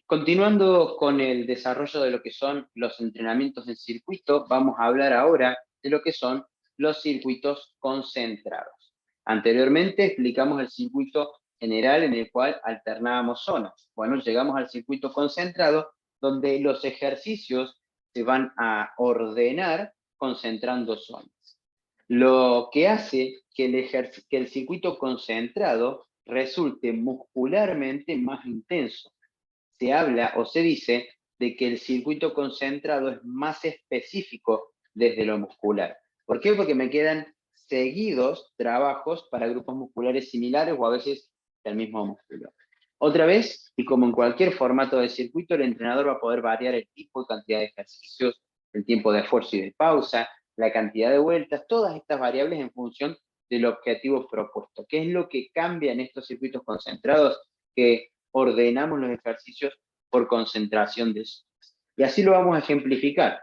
Continuando con el desarrollo de lo que son los entrenamientos en circuito, vamos a hablar ahora de lo que son los circuitos concentrados. Anteriormente explicamos el circuito general en el cual alternábamos zonas. Bueno, llegamos al circuito concentrado, donde los ejercicios se van a ordenar concentrando zonas. Lo que hace que el circuito concentrado resulte muscularmente más intenso. Se habla o se dice de que el circuito concentrado es más específico desde lo muscular. ¿Por qué? Porque me quedan seguidos trabajos para grupos musculares similares o a veces del mismo músculo. Otra vez, y como en cualquier formato de circuito, el entrenador va a poder variar el tipo y cantidad de ejercicios, el tiempo de esfuerzo y de pausa, la cantidad de vueltas, todas estas variables en función del objetivo propuesto. ¿Qué es lo que cambia en estos circuitos concentrados? Que ordenamos los ejercicios por concentración de zonas. Y así lo vamos a ejemplificar.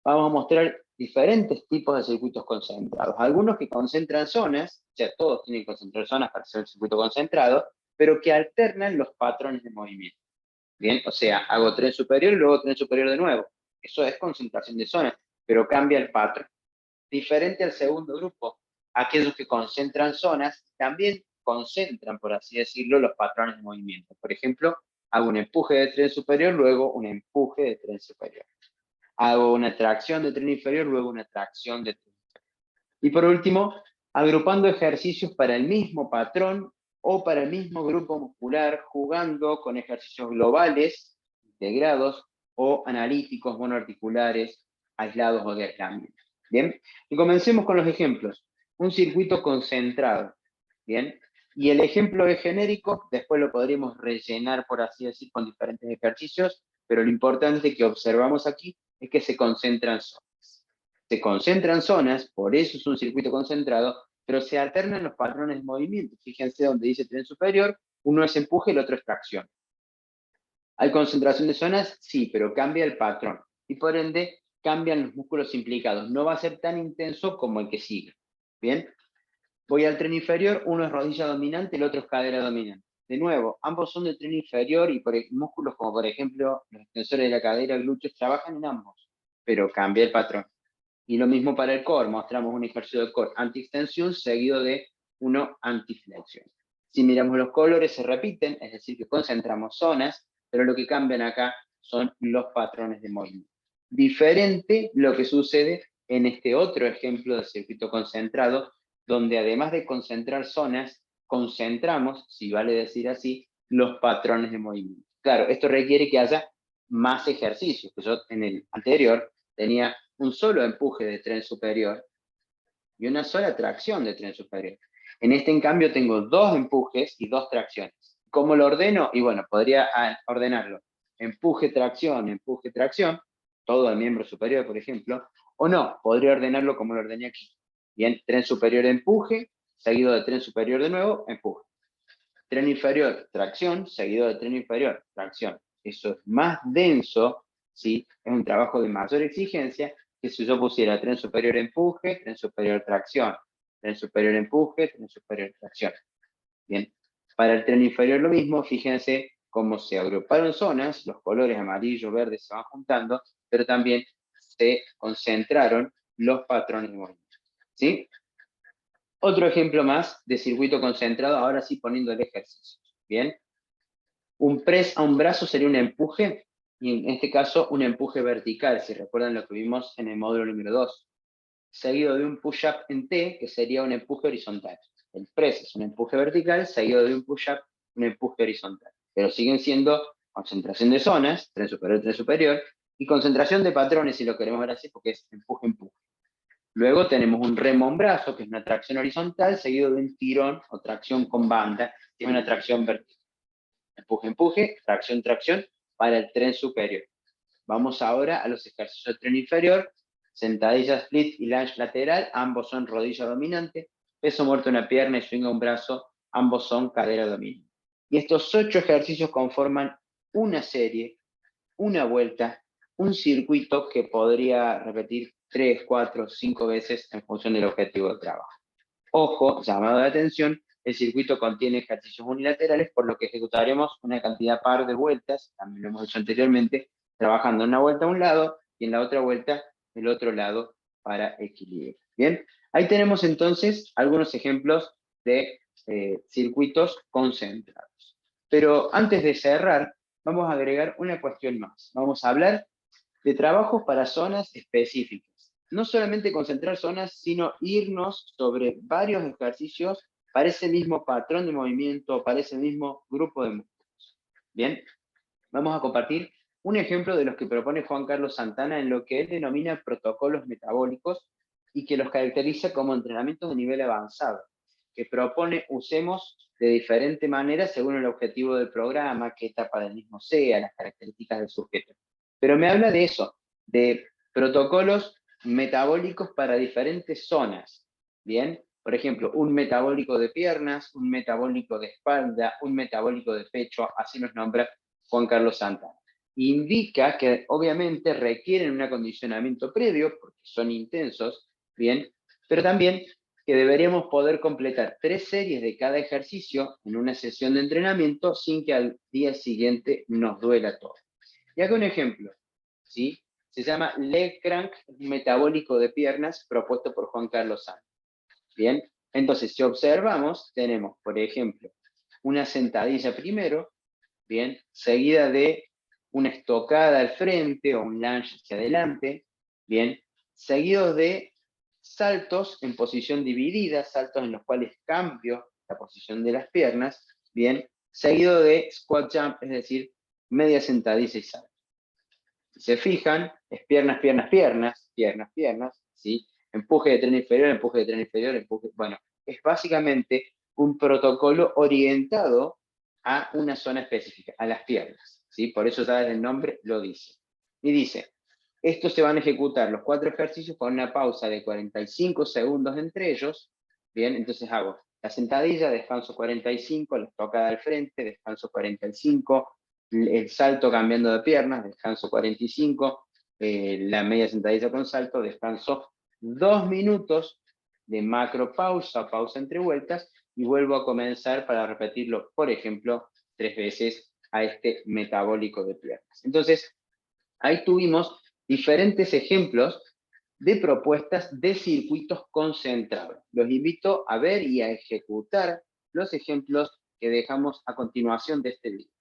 Vamos a mostrar diferentes tipos de circuitos concentrados. Algunos que concentran zonas, o sea, todos tienen que concentrar zonas para hacer el circuito concentrado, pero que alternan los patrones de movimiento. Bien, o sea, hago tren superior y luego tren superior de nuevo. Eso es concentración de zonas, pero cambia el patrón. Diferente al segundo grupo, aquellos que concentran zonas, también concentran, por así decirlo, los patrones de movimiento. Por ejemplo, hago un empuje de tren superior, luego un empuje de tren superior. Hago una tracción de tren inferior, luego una tracción de tren inferior. Y por último, agrupando ejercicios para el mismo patrón o para el mismo grupo muscular, jugando con ejercicios globales, integrados, o analíticos, monoarticulares, aislados o de aislamiento. Bien, y comencemos con los ejemplos. Un circuito concentrado, bien, y el ejemplo es genérico, después lo podríamos rellenar, por así decir, con diferentes ejercicios, pero lo importante que observamos aquí es que se concentran zonas. Se concentran zonas, por eso es un circuito concentrado, pero se alternan los patrones de movimiento. Fíjense donde dice tren superior, uno es empuje, el otro es tracción. ¿Hay concentración de zonas? Sí, pero cambia el patrón. Y por ende, cambian los músculos implicados. No va a ser tan intenso como el que sigue. ¿Bien? Voy al tren inferior, uno es rodilla dominante, el otro es cadera dominante. De nuevo, ambos son de tren inferior y por músculos como por ejemplo los extensores de la cadera, glúteos, trabajan en ambos, pero cambia el patrón. Y lo mismo para el core, mostramos un ejercicio de core anti-extensión seguido de uno anti-flexión. Si miramos los colores se repiten, es decir, que concentramos zonas, pero lo que cambian acá son los patrones de movimiento. Diferente lo que sucede en este otro ejemplo de circuito concentrado, donde además de concentrar zonas, concentramos, si vale decir así, los patrones de movimiento. Claro, esto requiere que haya más ejercicios, que yo en el anterior tenía un solo empuje de tren superior y una sola tracción de tren superior. En este, en cambio, tengo dos empujes y dos tracciones. ¿Cómo lo ordeno? Y bueno, podría ordenarlo. Empuje, tracción, todo el miembro superior, por ejemplo, o no, podría ordenarlo como lo ordené aquí. Bien, tren superior, empuje, seguido de tren superior de nuevo, empuje. Tren inferior, tracción, seguido de tren inferior, tracción. Eso es más denso, ¿sí? Es un trabajo de mayor exigencia que si yo pusiera tren superior empuje, tren superior tracción, tren superior empuje, tren superior tracción. Bien, para el tren inferior lo mismo, fíjense cómo se agruparon zonas, los colores amarillo, verde se van juntando, pero también se concentraron los patrones de movimiento. ¿Sí? Otro ejemplo más de circuito concentrado, ahora sí poniendo el ejercicio. Bien, un press a un brazo sería un empuje, y en este caso un empuje vertical, si recuerdan lo que vimos en el módulo número 2, seguido de un push-up en T, que sería un empuje horizontal. El press es un empuje vertical, seguido de un push-up, un empuje horizontal. Pero siguen siendo concentración de zonas, tren superior, y concentración de patrones, si lo queremos ver así, porque es empuje-empuje. Luego tenemos un remo en brazo, que es una tracción horizontal, seguido de un tirón o tracción con banda, que es una tracción vertical. Empuje, empuje, tracción, tracción, para el tren superior. Vamos ahora a los ejercicios del tren inferior, sentadilla split y lunge lateral, ambos son rodilla dominante, peso muerto en una pierna y swing a un brazo, ambos son cadera dominante. Y estos 8 ejercicios conforman una serie, una vuelta, un circuito que podría repetir 3, 4, 5 veces en función del objetivo del trabajo. Ojo, llamado de atención, el circuito contiene ejercicios unilaterales, por lo que ejecutaremos una cantidad par de vueltas, también lo hemos hecho anteriormente, trabajando una vuelta a un lado y en la otra vuelta el otro lado para equilibrio. Bien, ahí tenemos entonces algunos ejemplos de circuitos concentrados. Pero antes de cerrar, vamos a agregar una cuestión más. Vamos a hablar de trabajos para zonas específicas. No solamente concentrar zonas, sino irnos sobre varios ejercicios para ese mismo patrón de movimiento, para ese mismo grupo de músculos. Bien, vamos a compartir un ejemplo de los que propone Juan Carlos Santana en lo que él denomina protocolos metabólicos y que los caracteriza como entrenamientos de nivel avanzado, que propone usemos de diferente manera según el objetivo del programa, qué etapa del mismo sea, las características del sujeto. Pero me habla de eso, de protocolos metabólicos para diferentes zonas, ¿bien? Por ejemplo, un metabólico de piernas, un metabólico de espalda, un metabólico de pecho, así nos nombra Juan Carlos Santana. Indica que obviamente requieren un acondicionamiento previo, porque son intensos, ¿bien? Pero también que deberíamos poder completar 3 series de cada ejercicio en una sesión de entrenamiento sin que al día siguiente nos duela todo. Y hago un ejemplo, ¿sí? Se llama leg crank metabólico de piernas propuesto por Juan Carlos Santana. Bien, entonces si observamos, tenemos, por ejemplo, una sentadilla primero, bien, seguida de una estocada al frente o un lunge hacia adelante, bien, seguido de saltos en posición dividida, saltos en los cuales cambio la posición de las piernas, bien, seguido de squat jump, es decir, media sentadilla y salto. Si se fijan, es piernas, piernas, piernas, piernas, piernas, ¿sí? Empuje de tren inferior, empuje de tren inferior, empuje, bueno, es básicamente un protocolo orientado a una zona específica, a las piernas, ¿sí? Por eso ya desde el nombre lo dice. Y dice, estos se van a ejecutar los 4 ejercicios con una pausa de 45 segundos entre ellos, bien, entonces hago la sentadilla, descanso 45, la estocada al frente, descanso 45, el salto cambiando de piernas, descanso 45, la media sentadilla con salto, descanso 2 minutos de macro pausa, pausa entre vueltas, y vuelvo a comenzar para repetirlo, por ejemplo, 3 veces a este metabólico de piernas. Entonces, ahí tuvimos diferentes ejemplos de propuestas de circuitos concentrados. Los invito a ver y a ejecutar los ejemplos que dejamos a continuación de este video.